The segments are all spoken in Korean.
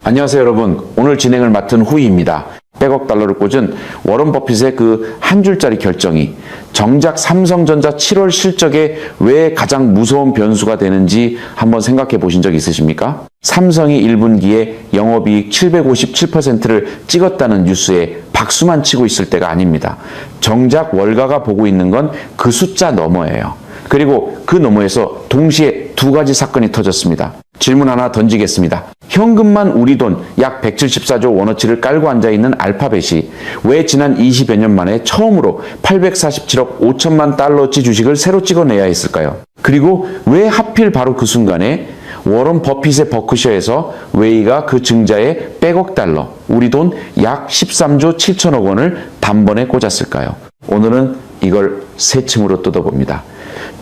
안녕하세요 여러분, 오늘 진행을 맡은 후이입니다. 100억 달러를 꽂은 워런 버핏의 그 한 줄짜리 결정이 정작 삼성전자 7월 실적에 왜 가장 무서운 변수가 되는지 한번 생각해 보신 적 있으십니까? 삼성이 1분기에 영업이익 757%를 찍었다는 뉴스에 박수만 치고 있을 때가 아닙니다. 정작 월가가 보고 있는 건 그 숫자 너머예요. 그리고 그 너머에서 동시에 두 가지 사건이 터졌습니다. 질문 하나 던지겠습니다. 현금만 우리 돈 약 174조 원어치를 깔고 앉아있는 알파벳이 왜 지난 20여 년 만에 처음으로 847억 5천만 달러치 주식을 새로 찍어내야 했을까요? 그리고 왜 하필 바로 그 순간에 워런 버핏의 버크셔에서 웨이가 그 증자에 100억 달러, 우리 돈 약 13조 7천억 원을 단번에 꽂았을까요? 오늘은 이걸 세 층으로 뜯어봅니다.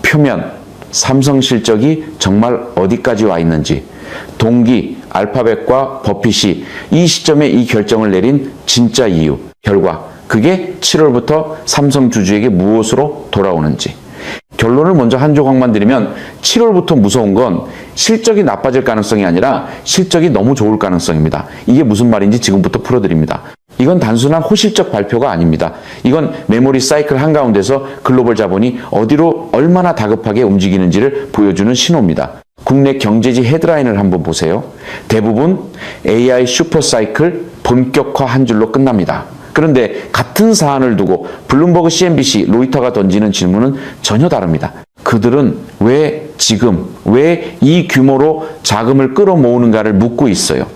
표면, 삼성 실적이 정말 어디까지 와 있는지, 동기, 알파벳과 버핏이 이 시점에 이 결정을 내린 진짜 이유, 결과, 그게 7월부터 삼성 주주에게 무엇으로 돌아오는지. 결론을 먼저 한 조각만 드리면 7월부터 무서운 건 실적이 나빠질 가능성이 아니라 실적이 너무 좋을 가능성입니다. 이게 무슨 말인지 지금부터 풀어드립니다. 이건 단순한 호실적 발표가 아닙니다. 이건 메모리 사이클 한가운데서 글로벌 자본이 어디로 얼마나 다급하게 움직이는지를 보여주는 신호입니다. 국내 경제지 헤드라인을 한번 보세요. 대부분 AI 슈퍼사이클 본격화 한 줄로 끝납니다. 그런데 같은 사안을 두고 블룸버그, CNBC, 로이터가 던지는 질문은 전혀 다릅니다. 그들은 왜 지금, 왜 이 규모로 자금을 끌어모으는가를 묻고 있어요.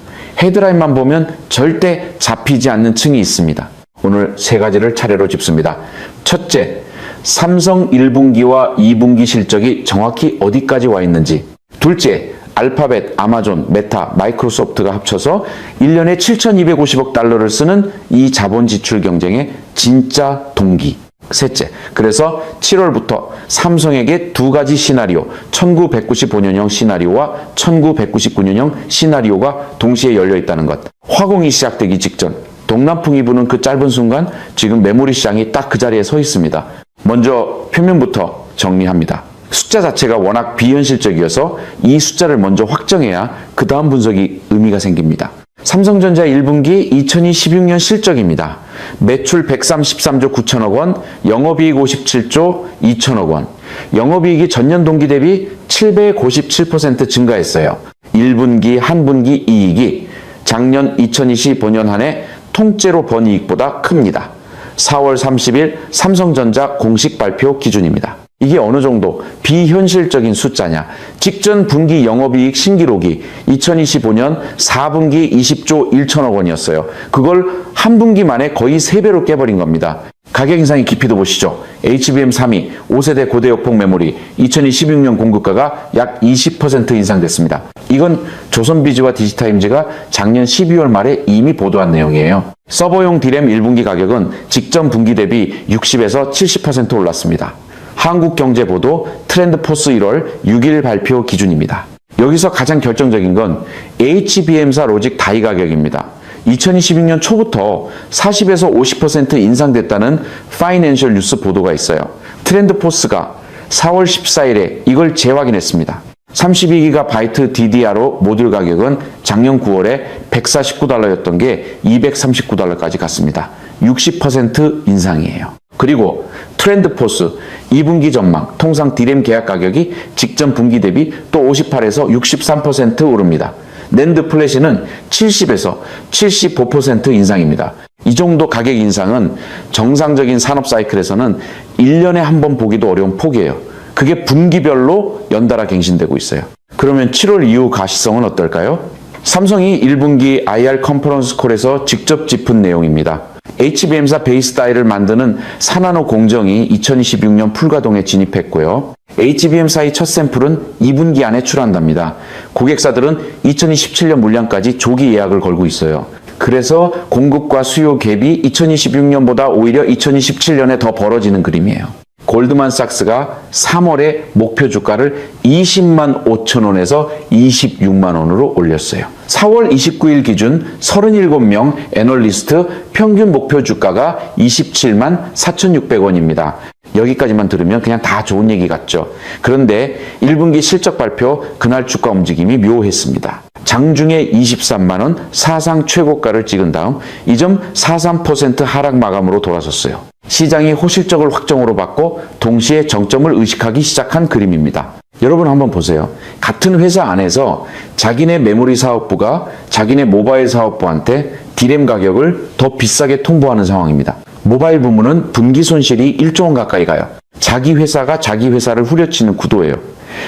헤드라인만 보면 절대 잡히지 않는 층이 있습니다. 오늘 세 가지를 차례로 짚습니다. 첫째, 삼성 1분기와 2분기 실적이 정확히 어디까지 와 있는지. 둘째, 알파벳, 아마존, 메타, 마이크로소프트가 합쳐서 1년에 7,250억 달러를 쓰는 이 자본 지출 경쟁의 진짜 동기. 셋째, 그래서 7월부터 삼성에게 두 가지 시나리오, 1995년형 시나리오와 1999년형 시나리오가 동시에 열려 있다는 것. 화공이 시작되기 직전, 동남풍이 부는 그 짧은 순간 지금 메모리 시장이 딱 그 자리에 서 있습니다. 먼저 표면부터 정리합니다. 숫자 자체가 워낙 비현실적이어서 이 숫자를 먼저 확정해야 그 다음 분석이 의미가 생깁니다. 삼성전자 1분기 2016년 실적입니다. 매출 133조 9천억 원, 영업이익 57조 2천억 원. 영업이익이 전년 동기 대비 757% 증가했어요. 1분기, 한 분기 이익이 작년 2025년 한 해 통째로 번 이익보다 큽니다. 4월 30일 삼성전자 공식 발표 기준입니다. 이게 어느 정도 비현실적인 숫자냐. 직전 분기 영업이익 신기록이 2025년 4분기 20조 1천억 원이었어요. 그걸 한 분기 만에 거의 3배로 깨버린 겁니다. 가격 인상의 깊이도 보시죠. HBM 3위, 5세대 고대역폭 메모리 2026년 공급가가 약 20% 인상됐습니다. 이건 조선비즈와 디지타임즈가 작년 12월 말에 이미 보도한 내용이에요. 서버용 디램 1분기 가격은 직전 분기 대비 60에서 70% 올랐습니다. 한국경제보도 트렌드포스 1월 6일 발표 기준입니다. 여기서 가장 결정적인 건 HBM사 로직 다이 가격입니다. 2026년 초부터 40에서 50% 인상됐다는 파이낸셜 뉴스 보도가 있어요. 트렌드포스가 4월 14일에 이걸 재확인했습니다. 32기가 바이트 DDR5 모듈 가격은 작년 9월에 149달러였던 게 239달러까지 갔습니다. 60% 인상이에요. 그리고 트렌드포스 2분기 전망, 통상 디램 계약 가격이 직전 분기 대비 또 58에서 63% 오릅니다. 낸드 플래시는 70에서 75% 인상입니다. 이 정도 가격 인상은 정상적인 산업 사이클에서는 1년에 한 번 보기도 어려운 폭이에요. 그게 분기별로 연달아 갱신되고 있어요. 그러면 7월 이후 가시성은 어떨까요? 삼성이 1분기 IR 컨퍼런스 콜에서 직접 짚은 내용입니다. HBM사 베이스 다이를 만드는 사나노 공정이 2026년 풀가동에 진입했고요. HBM사의 첫 샘플은 2분기 안에 출한답니다. 고객사들은 2027년 물량까지 조기 예약을 걸고 있어요. 그래서 공급과 수요 갭이 2026년보다 오히려 2027년에 더 벌어지는 그림이에요. 골드만삭스가 3월에 목표 주가를 20만 5천 원에서 26만 원으로 올렸어요. 4월 29일 기준 37명 애널리스트 평균 목표 주가가 27만 4,600원입니다. 여기까지만 들으면 그냥 다 좋은 얘기 같죠. 그런데 1분기 실적 발표 그날 주가 움직임이 묘했습니다. 장중에 23만 원 사상 최고가를 찍은 다음 2.43% 하락 마감으로 돌아섰어요. 시장이 호실적을 확정으로 받고 동시에 정점을 의식하기 시작한 그림입니다. 여러분 한번 보세요. 같은 회사 안에서 자기네 메모리 사업부가 자기네 모바일 사업부한테 D램 가격을 더 비싸게 통보하는 상황입니다. 모바일 부문은 분기 손실이 1조 원 가까이 가요. 자기 회사가 자기 회사를 후려치는 구도예요.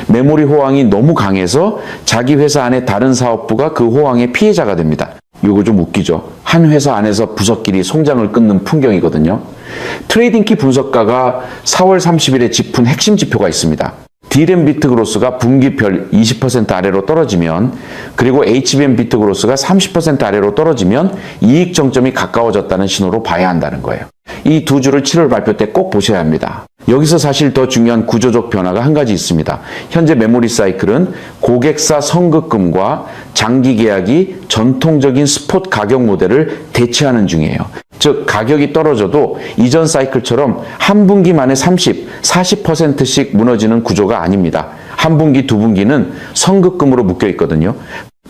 메모리 호황이 너무 강해서 자기 회사 안에 다른 사업부가 그 호황의 피해자가 됩니다. 이거 좀 웃기죠. 한 회사 안에서 부서끼리 송장을 끊는 풍경이거든요. 트레이딩키 분석가가 4월 30일에 짚은 핵심 지표가 있습니다. D램 비트 그로스가 분기별 20% 아래로 떨어지면, 그리고 HBM 비트 그로스가 30% 아래로 떨어지면 이익 정점이 가까워졌다는 신호로 봐야 한다는 거예요. 이 두 주를 7월 발표 때 꼭 보셔야 합니다. 여기서 사실 더 중요한 구조적 변화가 한 가지 있습니다. 현재 메모리 사이클은 고객사 선급금과 장기 계약이 전통적인 스폿 가격 모델을 대체하는 중이에요. 즉 가격이 떨어져도 이전 사이클처럼 한 분기 만에 30, 40%씩 무너지는 구조가 아닙니다. 한 분기, 두 분기는 선급금으로 묶여 있거든요.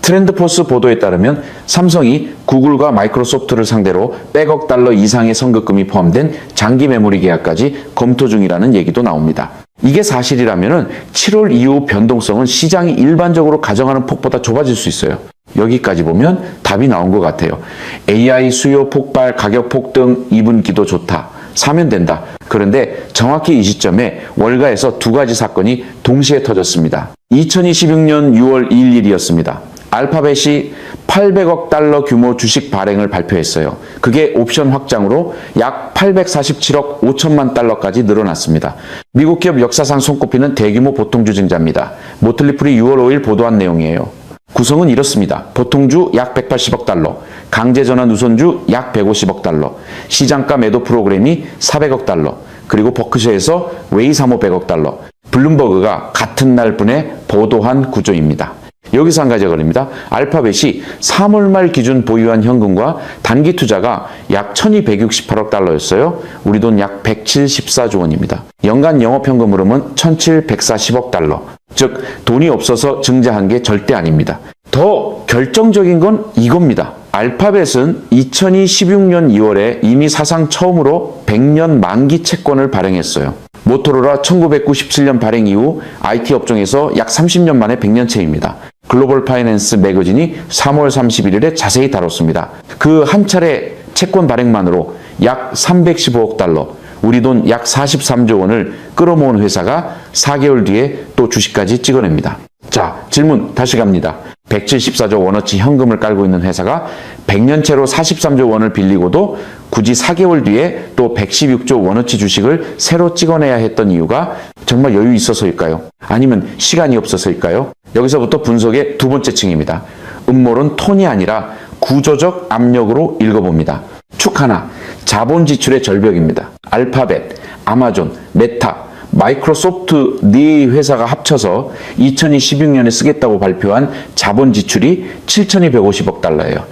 트렌드포스 보도에 따르면 삼성이 구글과 마이크로소프트를 상대로 100억 달러 이상의 선급금이 포함된 장기 메모리 계약까지 검토 중이라는 얘기도 나옵니다. 이게 사실이라면 7월 이후 변동성은 시장이 일반적으로 가정하는 폭보다 좁아질 수 있어요. 여기까지 보면 답이 나온 것 같아요. AI 수요 폭발, 가격 폭등, 2분기도 좋다. 사면 된다. 그런데 정확히 이 시점에 월가에서 두 가지 사건이 동시에 터졌습니다. 2026년 6월 1일이었습니다. 알파벳이 800억 달러 규모 주식 발행을 발표했어요. 그게 옵션 확장으로 약 847억 5천만 달러까지 늘어났습니다. 미국 기업 역사상 손꼽히는 대규모 보통주증자입니다. 모틀리풀이 6월 5일 보도한 내용이에요. 구성은 이렇습니다. 보통주 약 180억 달러, 강제전환 우선주 약 150억 달러, 시장가 매도 프로그램이 400억 달러, 그리고 버크셔에서 웨이 사모 100억 달러, 블룸버그가 같은 날분에 보도한 구조입니다. 여기서 한 가지가 걸립니다. 알파벳이 3월 말 기준 보유한 현금과 단기 투자가 약 1268억 달러였어요. 우리 돈 약 174조 원입니다. 연간 영업현금 흐름은 1740억 달러. 즉 돈이 없어서 증자한 게 절대 아닙니다. 더 결정적인 건 이겁니다. 알파벳은 2016년 2월에 이미 사상 처음으로 100년 만기 채권을 발행했어요. 모토로라 1997년 발행 이후 IT 업종에서 약 30년 만에 100년째입니다. 글로벌 파이낸스 매거진이 3월 31일에 자세히 다뤘습니다. 그 한 차례 채권 발행만으로 약 315억 달러, 우리 돈 약 43조 원을 끌어모은 회사가 4개월 뒤에 또 주식까지 찍어냅니다. 자, 질문 다시 갑니다. 174조 원어치 현금을 깔고 있는 회사가 100년채로 43조 원을 빌리고도 굳이 4개월 뒤에 또 116조 원어치 주식을 새로 찍어내야 했던 이유가 정말 여유 있어서일까요? 아니면 시간이 없어서일까요? 여기서부터 분석의 두 번째 층입니다. 음모론 톤이 아니라 구조적 압력으로 읽어봅니다. 축 하나, 자본 지출의 절벽입니다. 알파벳, 아마존, 메타, 마이크로소프트 네 회사가 합쳐서 2026년에 쓰겠다고 발표한 자본 지출이 7,250억 달러예요.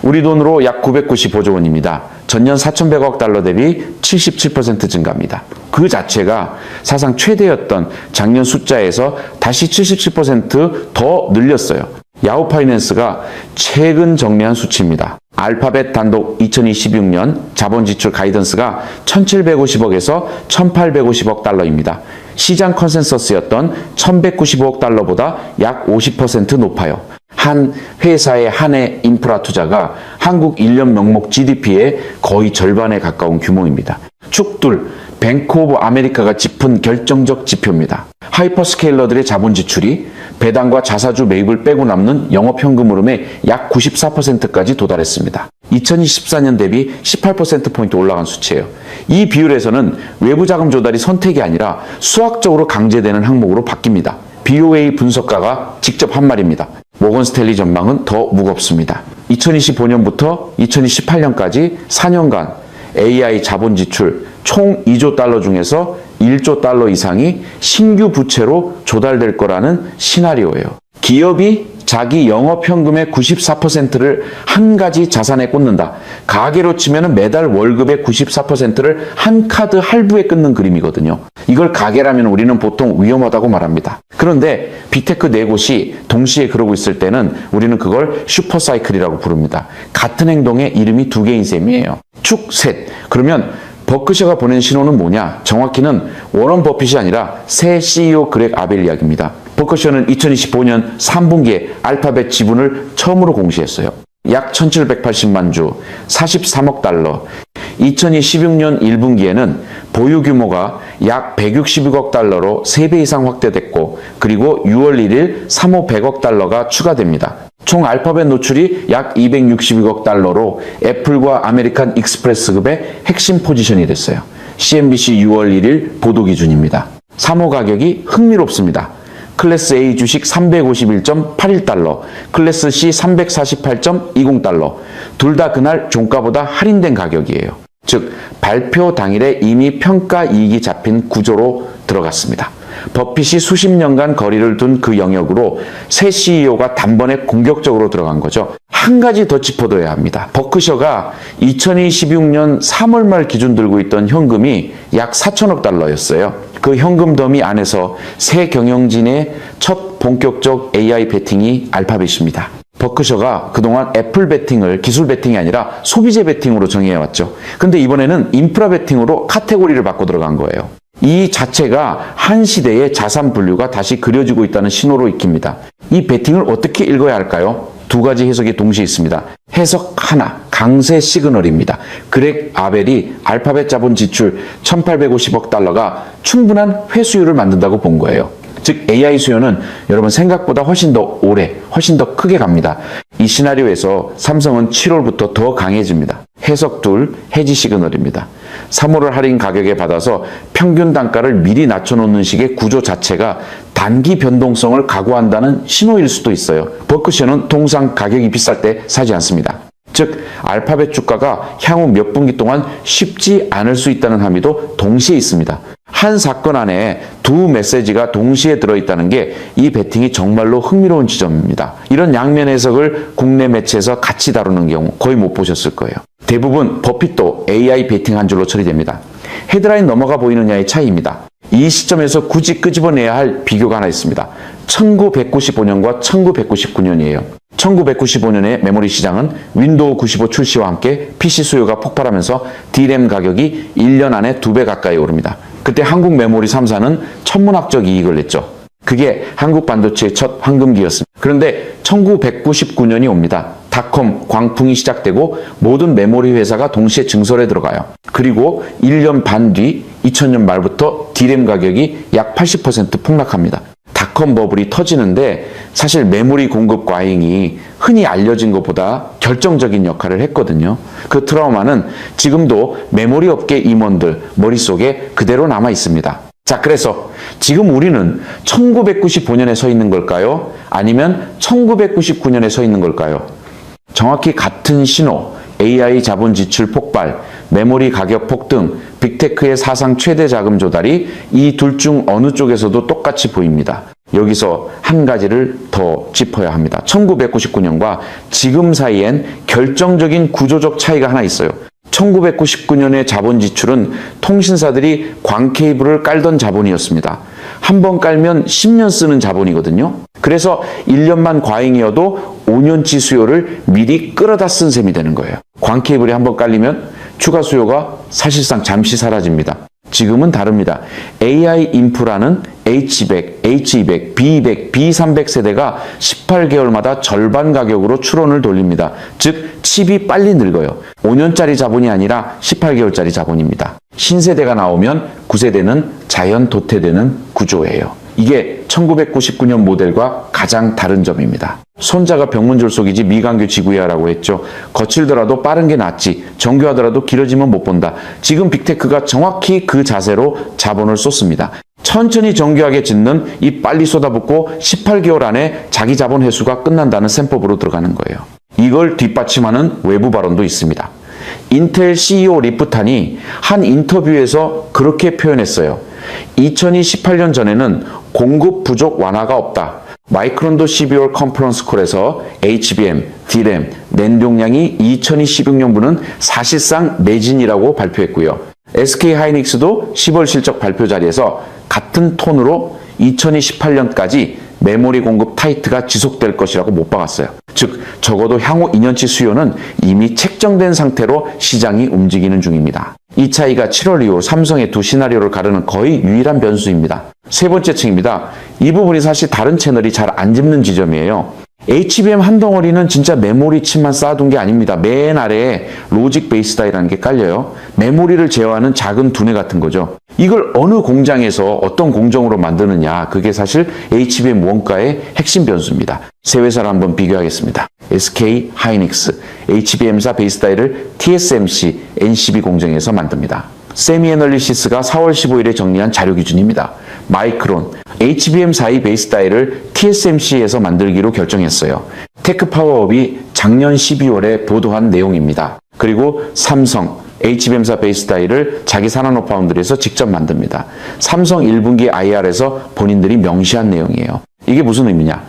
우리 돈으로 약 995조 원입니다. 전년 4,100억 달러 대비 77% 증가입니다. 그 자체가 사상 최대였던 작년 숫자에서 다시 77%더 늘렸어요. 야후 파이낸스가 최근 정리한 수치입니다. 알파벳 단독 2026년 자본 지출 가이던스가 1,750억에서 1,850억 달러입니다. 시장 컨센서스였던 1,195억 달러보다 약 50% 높아요. 한 회사의 한 해 인프라 투자가 한국 1년 명목 GDP의 거의 절반에 가까운 규모입니다. 축둘, 뱅크 오브 아메리카가 짚은 결정적 지표입니다. 하이퍼스케일러들의 자본 지출이 배당과 자사주 매입을 빼고 남는 영업현금 흐름의 약 94%까지 도달했습니다. 2024년 대비 18%포인트 올라간 수치예요. 이 비율에서는 외부 자금 조달이 선택이 아니라 수학적으로 강제되는 항목으로 바뀝니다. BOA 분석가가 직접 한 말입니다. 모건 스탠리 전망은 더 무겁습니다. 2025년부터 2028년까지 4년간 AI 자본 지출 총 2조 달러 중에서 1조 달러 이상이 신규 부채로 조달될 거라는 시나리오예요. 기업이 자기 영업현금의 94%를 한 가지 자산에 꽂는다. 가계로 치면 매달 월급의 94%를 한 카드 할부에 끊는 그림이거든요. 이걸 가계라면 우리는 보통 위험하다고 말합니다. 그런데 빅테크 네 곳이 동시에 그러고 있을 때는 우리는 그걸 슈퍼사이클이라고 부릅니다. 같은 행동의 이름이 두 개인 셈이에요. 축, 셋. 그러면 버크셔가 보낸 신호는 뭐냐? 정확히는 워런 버핏이 아니라 새 CEO 그렉 아벨 이야기입니다. 버크셔는 2025년 3분기에 알파벳 지분을 처음으로 공시했어요. 약 1780만 주, 43억 달러. 2016년 1분기에는 보유 규모가 약 166억 달러로 3배 이상 확대됐고, 그리고 6월 1일 3호 100억 달러가 추가됩니다. 총 알파벳 노출이 약 266억 달러로 애플과 아메리칸 익스프레스급의 핵심 포지션이 됐어요. CNBC 6월 1일 보도 기준입니다. 3호 가격이 흥미롭습니다. 클래스 A 주식 351.81달러, 클래스 C 348.20달러. 둘 다 그날 종가보다 할인된 가격이에요. 즉, 발표 당일에 이미 평가 이익이 잡힌 구조로 들어갔습니다. 버핏이 수십 년간 거리를 둔 그 영역으로 새 CEO가 단번에 공격적으로 들어간 거죠. 한 가지 더 짚어둬야 합니다. 버크셔가 2026년 3월 말 기준 들고 있던 현금이 약 4천억 달러였어요. 그 현금 더미 안에서 새 경영진의 첫 본격적 AI 베팅이 알파벳입니다. 버크셔가 그동안 애플 베팅을 기술 베팅이 아니라 소비재 베팅으로 정해왔죠. 근데 이번에는 인프라 베팅으로 카테고리를 바꿔 들어간 거예요. 이 자체가 한 시대의 자산 분류가 다시 그려지고 있다는 신호로 익힙니다. 이 베팅을 어떻게 읽어야 할까요? 두 가지 해석이 동시에 있습니다. 해석 하나, 강세 시그널입니다. 그렉 아벨이 알파벳 자본 지출 1850억 달러가 충분한 회수율을 만든다고 본 거예요. 즉 AI 수요는 여러분 생각보다 훨씬 더 오래, 훨씬 더 크게 갑니다. 이 시나리오에서 삼성은 7월부터 더 강해집니다. 해석 둘, 해지 시그널입니다. 3월을 할인 가격에 받아서 평균 단가를 미리 낮춰놓는 식의 구조 자체가 단기 변동성을 각오한다는 신호일 수도 있어요. 버크셔는 통상 가격이 비쌀 때 사지 않습니다. 즉 알파벳 주가가 향후 몇 분기 동안 쉽지 않을 수 있다는 함의도 동시에 있습니다. 한 사건 안에 두 메시지가 동시에 들어있다는 게 이 베팅이 정말로 흥미로운 지점입니다. 이런 양면 해석을 국내 매체에서 같이 다루는 경우 거의 못 보셨을 거예요. 대부분 버핏도 AI 베팅 한 줄로 처리됩니다. 헤드라인 넘어가 보이느냐의 차이입니다. 이 시점에서 굳이 끄집어내야 할 비교가 하나 있습니다. 1995년과 1999년이에요. 1995년의 메모리 시장은 윈도우 95 출시와 함께 PC 수요가 폭발하면서 D램 가격이 1년 안에 2배 가까이 오릅니다. 그때 한국 메모리 3사는 천문학적 이익을 냈죠. 그게 한국 반도체의 첫 황금기였습니다. 그런데 1999년이 옵니다. 닷컴 광풍이 시작되고 모든 메모리 회사가 동시에 증설에 들어가요. 그리고 1년 반 뒤 2000년 말부터 D램 가격이 약 80% 폭락합니다. 닷컴 버블이 터지는데 사실 메모리 공급 과잉이 흔히 알려진 것보다 결정적인 역할을 했거든요. 그 트라우마는 지금도 메모리 업계 임원들 머릿속에 그대로 남아 있습니다. 자, 그래서 지금 우리는 1995년에 서 있는 걸까요? 아니면 1999년에 서 있는 걸까요? 정확히 같은 신호, AI 자본 지출 폭발, 메모리 가격 폭등, 빅테크의 사상 최대 자금 조달이 이 둘 중 어느 쪽에서도 똑같이 보입니다. 여기서 한 가지를 더 짚어야 합니다. 1999년과 지금 사이엔 결정적인 구조적 차이가 하나 있어요. 1999년의 자본 지출은 통신사들이 광 케이블을 깔던 자본이었습니다. 한 번 깔면 10년 쓰는 자본이거든요. 그래서 1년만 과잉이어도 5년치 수요를 미리 끌어다 쓴 셈이 되는 거예요. 광 케이블이 한 번 깔리면 추가 수요가 사실상 잠시 사라집니다. 지금은 다릅니다. AI 인프라는 H100, H200, B200, B300 세대가 18개월마다 절반 가격으로 추론을 돌립니다. 즉 칩이 빨리 늙어요. 5년짜리 자본이 아니라 18개월짜리 자본입니다. 신세대가 나오면 9세대는 자연 도태되는 구조예요. 이게 1999년 모델과 가장 다른 점입니다. 손자가 병문졸속이지 미간교 지구야라고 했죠. 거칠더라도 빠른 게 낫지, 정교하더라도 길어지면 못 본다. 지금 빅테크가 정확히 그 자세로 자본을 쏟습니다. 천천히 정교하게 짓는 이 빨리 쏟아붓고 18개월 안에 자기 자본 회수가 끝난다는 셈법으로 들어가는 거예요. 이걸 뒷받침하는 외부 발언도 있습니다. 인텔 CEO 리프탄이 한 인터뷰에서 그렇게 표현했어요. 2018년 전에는 공급 부족 완화가 없다. 마이크론도 12월 컨퍼런스 콜에서 HBM, DRAM, 낸드 용량이 2016년부는 사실상 매진이라고 발표했고요. SK 하이닉스도 10월 실적 발표 자리에서 같은 톤으로 2028년까지 메모리 공급 타이트가 지속될 것이라고 못 박았어요. 즉, 적어도 향후 2년치 수요는 이미 책정된 상태로 시장이 움직이는 중입니다. 이 차이가 7월 이후 삼성의 두 시나리오를 가르는 거의 유일한 변수입니다. 세 번째 층입니다. 이 부분이 사실 다른 채널이 잘 안 짚는 지점이에요. HBM 한 덩어리는 진짜 메모리 칩만 쌓아둔 게 아닙니다. 맨 아래에 로직 베이스 다이라는 게 깔려요. 메모리를 제어하는 작은 두뇌 같은 거죠. 이걸 어느 공장에서 어떤 공정으로 만드느냐, 그게 사실 HBM 원가의 핵심 변수입니다. 세 회사를 한번 비교하겠습니다. SK 하이닉스, HBM사 베이스 다이를 TSMC, NCB 공정에서 만듭니다. 세미애널리시스가 4월 15일에 정리한 자료 기준입니다. 마이크론, HBM4의 베이스 다이를 TSMC에서 만들기로 결정했어요. 테크파워업이 작년 12월에 보도한 내용입니다. 그리고 삼성, HBM사 베이스 다이를 자기 산하노 파운드리에서 직접 만듭니다. 삼성 1분기 IR에서 본인들이 명시한 내용이에요. 이게 무슨 의미냐?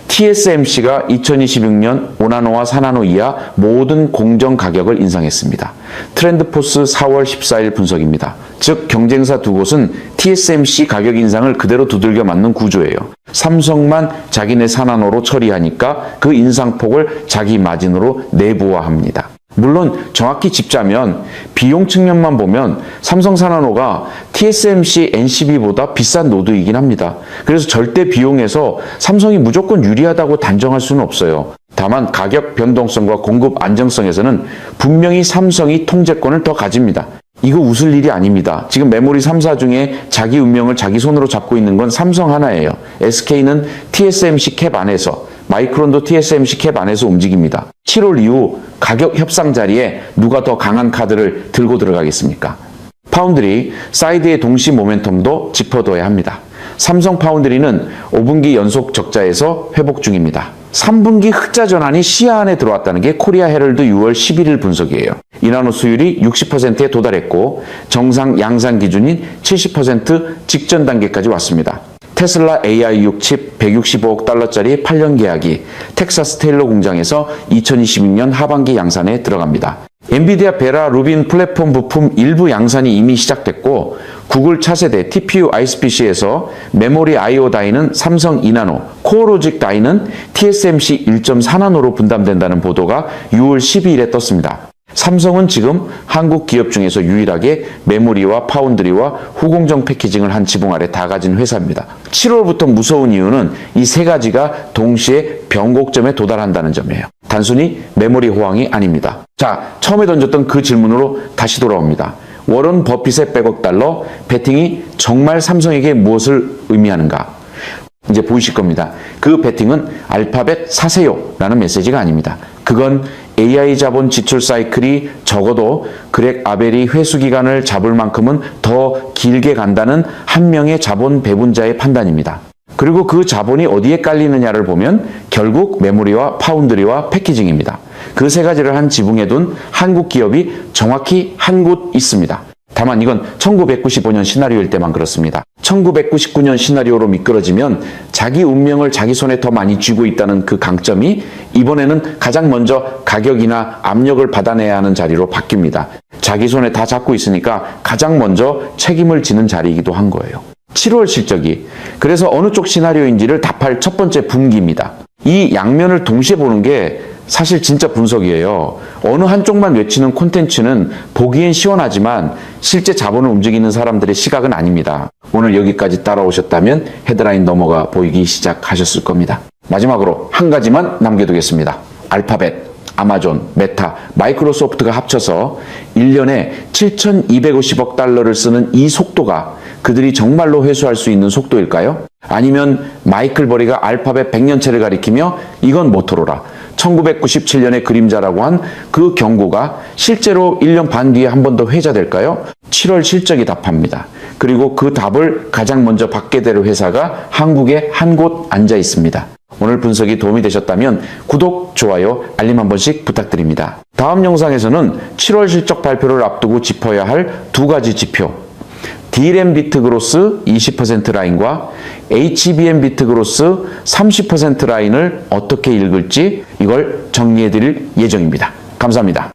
TSMC가 2026년 5나노와 4나노 이하 모든 공정 가격을 인상했습니다. 트렌드포스 4월 14일 분석입니다. 즉, 경쟁사 두 곳은 TSMC 가격 인상을 그대로 두들겨 맞는 구조예요. 삼성만 자기네 4나노로 처리하니까 그 인상폭을 자기 마진으로 내부화합니다. 물론 정확히 짚자면 비용 측면만 보면 삼성 4나노가 TSMC, NCB보다 비싼 노드이긴 합니다. 그래서 절대 비용에서 삼성이 무조건 유리하다고 단정할 수는 없어요. 다만 가격 변동성과 공급 안정성에서는 분명히 삼성이 통제권을 더 가집니다. 이거 웃을 일이 아닙니다. 지금 메모리 3사 중에 자기 운명을 자기 손으로 잡고 있는 건 삼성 하나예요. SK는 TSMC 캡 안에서, 마이크론도 TSMC 캡 안에서 움직입니다. 7월 이후 가격 협상 자리에 누가 더 강한 카드를 들고 들어가겠습니까? 파운드리, 사이드의 동시 모멘텀도 짚어둬야 합니다. 삼성 파운드리는 5분기 연속 적자에서 회복 중입니다. 3분기 흑자 전환이 시야 안에 들어왔다는 게 코리아 헤럴드 6월 11일 분석이에요. 이나노 수율이 60%에 도달했고 정상 양산 기준인 70% 직전 단계까지 왔습니다. 테슬라 AI6 칩 165억 달러짜리 8년 계약이 텍사스 테일러 공장에서 2026년 하반기 양산에 들어갑니다. 엔비디아 베라 루빈 플랫폼 부품 일부 양산이 이미 시작됐고 구글 차세대 TPU ISPC에서 메모리 I/O 다이는 삼성 2나노, 코어로직 다이는 TSMC 1.4나노로 분담된다는 보도가 6월 12일에 떴습니다. 삼성은 지금 한국 기업 중에서 유일하게 메모리와 파운드리와 후공정 패키징을 한 지붕 아래 다 가진 회사입니다. 7월부터 무서운 이유는 이 세 가지가 동시에 변곡점에 도달한다는 점이에요. 단순히 메모리 호황이 아닙니다. 자, 처음에 던졌던 그 질문으로 다시 돌아옵니다. 워런 버핏의 100억 달러 베팅이 정말 삼성에게 무엇을 의미하는가? 이제 보이실 겁니다. 그 베팅은 알파벳 사세요 라는 메시지가 아닙니다. 그건 AI 자본 지출 사이클이 적어도 그렉 아벨이 회수 기간을 잡을 만큼은 더 길게 간다는 한 명의 자본 배분자의 판단입니다. 그리고 그 자본이 어디에 깔리느냐를 보면 결국 메모리와 파운드리와 패키징입니다. 그 세 가지를 한 지붕에 둔 한국 기업이 정확히 한 곳 있습니다. 다만 이건 1995년 시나리오일 때만 그렇습니다. 1999년 시나리오로 미끄러지면 자기 운명을 자기 손에 더 많이 쥐고 있다는 그 강점이 이번에는 가장 먼저 가격이나 압력을 받아내야 하는 자리로 바뀝니다. 자기 손에 다 잡고 있으니까 가장 먼저 책임을 지는 자리이기도 한 거예요. 7월 실적이 그래서 어느 쪽 시나리오인지를 답할 첫 번째 분기입니다. 이 양면을 동시에 보는 게 사실 진짜 분석이에요. 어느 한쪽만 외치는 콘텐츠는 보기엔 시원하지만 실제 자본을 움직이는 사람들의 시각은 아닙니다. 오늘 여기까지 따라오셨다면 헤드라인 넘어가 보이기 시작하셨을 겁니다. 마지막으로 한 가지만 남겨두겠습니다. 알파벳, 아마존, 메타, 마이크로소프트가 합쳐서 1년에 7,250억 달러를 쓰는 이 속도가 그들이 정말로 회수할 수 있는 속도일까요? 아니면 마이클 버리가 알파벳 100년체를 가리키며 이건 모토로라, 1997년의 그림자라고 한 그 경고가 실제로 1년 반 뒤에 한 번 더 회자될까요? 7월 실적이 답합니다. 그리고 그 답을 가장 먼저 받게 될 회사가 한국에 한 곳 앉아 있습니다. 오늘 분석이 도움이 되셨다면 구독, 좋아요, 알림 한 번씩 부탁드립니다. 다음 영상에서는 7월 실적 발표를 앞두고 짚어야 할 두 가지 지표, D램 비트 그로스 20% 라인과 HBM 비트 그로스 30% 라인을 어떻게 읽을지 이걸 정리해 드릴 예정입니다. 감사합니다.